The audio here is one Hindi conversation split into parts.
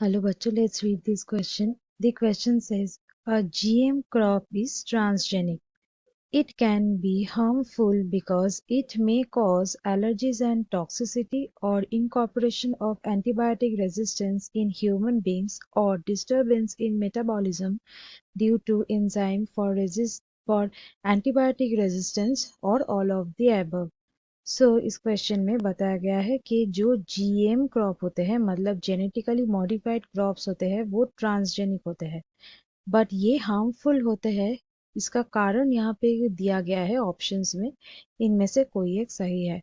Hello, bachcho. Let's read this question. The question says, a GM crop is transgenic. It can be harmful because it may cause allergies and toxicity or incorporation of antibiotic resistance in human beings or disturbance in metabolism due to enzyme for antibiotic resistance or all of the above. इस क्वेश्चन में बताया गया है कि जो जीएम क्रॉप होते हैं मतलब जेनेटिकली मॉडिफाइड क्रॉप्स होते हैं वो ट्रांसजेनिक होते हैं बट ये हार्मफुल होते हैं। इसका कारण यहाँ पे दिया गया है ऑप्शंस में, इनमें से कोई एक सही है।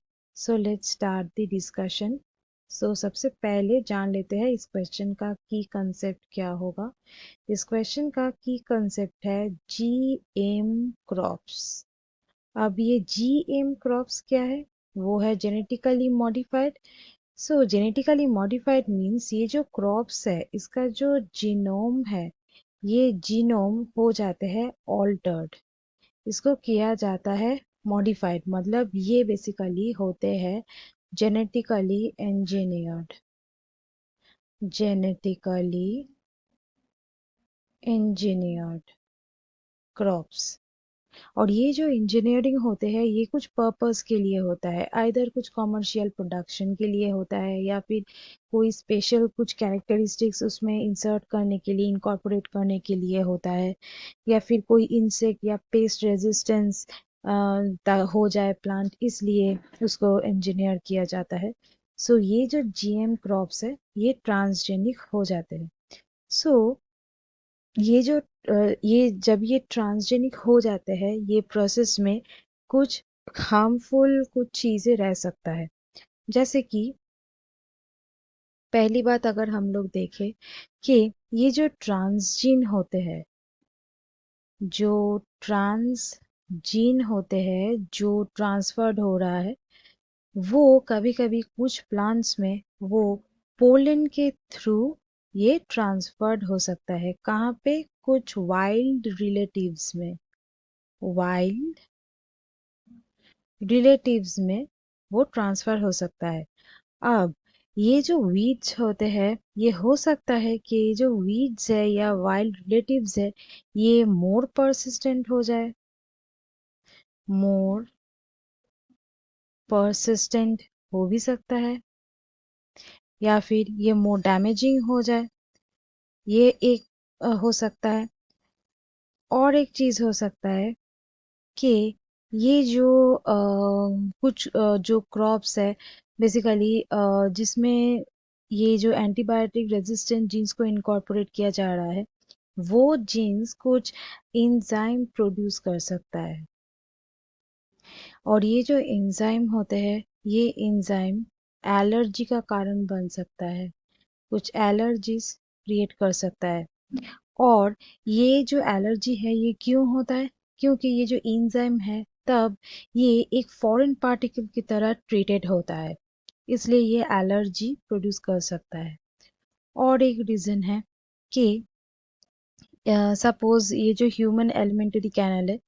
Let's start the discussion. सबसे पहले जान लेते हैं इस क्वेश्चन का की कंसेप्ट क्या होगा। इस क्वेश्चन का की कंसेप्ट है जीएम क्रॉप्स। अब ये जीएम क्रॉप्स क्या है? वो है genetically modified. Genetically modified means ये जो क्रॉप्स है इसका जो जीनोम है ये जीनोम हो जाते हैं ऑल्टर्ड। इसको किया जाता है मॉडिफाइड, मतलब ये बेसिकली होते हैं genetically engineered. Genetically engineered crops. और ये जो इंजीनियरिंग होते हैं ये कुछ पर्पस के लिए होता है, आइदर कुछ कमर्शियल प्रोडक्शन के लिए होता है या फिर कोई स्पेशल कुछ कैरेक्टरिस्टिक्स उसमें इंसर्ट करने के लिए, इनकॉर्पोरेट करने के लिए होता है, या फिर कोई इंसेक्ट या पेस्ट रेजिस्टेंस हो जाए प्लांट, इसलिए उसको इंजीनियर किया जाता है। ये जो जीएम क्रॉप्स है ये ट्रांसजेनिक हो जाते हैं। सो ये जो ये जब ये ट्रांसजेनिक हो जाते हैं ये प्रोसेस में कुछ हार्मफुल कुछ चीजें रह सकता है। जैसे कि पहली बात अगर हम लोग देखें कि ये जो ट्रांसजीन होते हैं, जो ट्रांसजीन होते हैं जो ट्रांसफर्ड हो रहा है वो कभी कभी कुछ प्लांट्स में वो पोलन के थ्रू ये ट्रांसफर्ड हो सकता है। कहाँ पे? कुछ वाइल्ड रिलेटिव्स में। वाइल्ड रिलेटिव्स में वो ट्रांसफर हो सकता है। अब ये जो वीड्स होते हैं ये हो सकता है कि ये जो वीड्स है या वाइल्ड रिलेटिव्स है ये मोर परसिस्टेंट हो जाए, मोर परसिस्टेंट हो भी सकता है, या फिर ये मोर डैमेजिंग हो जाए, ये एक हो सकता है। और एक चीज हो सकता है कि ये जो कुछ जो क्रॉप्स है बेसिकली जिसमें ये जो एंटीबायोटिक रेजिस्टेंट जीन्स को इनकॉर्पोरेट किया जा रहा है वो जीन्स कुछ एंजाइम प्रोड्यूस कर सकता है। और ये जो एंजाइम होते हैं ये एंजाइम एलर्जी का कारण बन सकता है, कुछ एलर्जीज क्रिएट कर सकता है। और ये जो एलर्जी है ये क्यों होता है? क्योंकि ये जो एंजाइम है तब ये एक फॉरेन पार्टिकल की तरह ट्रीटेड होता है, इसलिए ये एलर्जी प्रोड्यूस कर सकता है। और एक रीजन है कि सपोज ये जो ह्यूमन एलिमेंट्री कैनल है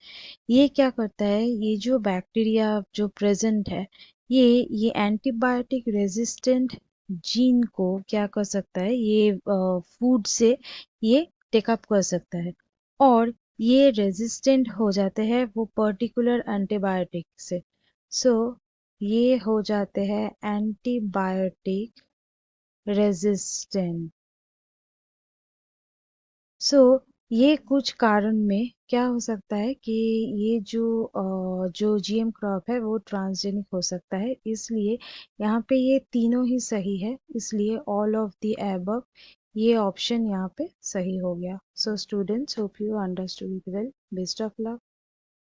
ये क्या करता है, ये जो बैक्टीरिया जो प्रेजेंट है ये एंटीबायोटिक रेजिस्टेंट जीन को क्या कर सकता है, ये फूड से ये टेकअप कर सकता है और ये रेजिस्टेंट हो जाते हैं वो पर्टिकुलर एंटीबायोटिक से। सो ये हो जाते हैं एंटीबायोटिक रेजिस्टेंट। सो ये कुछ कारण में क्या हो सकता है कि ये जो जीएम क्रॉप है वो ट्रांसजेनिक हो सकता है, इसलिए यहाँ पे ये तीनों ही सही है, इसलिए ऑल ऑफ द एबव ये ऑप्शन यहाँ पे सही हो गया। Students, hope you understood it well. Best of luck.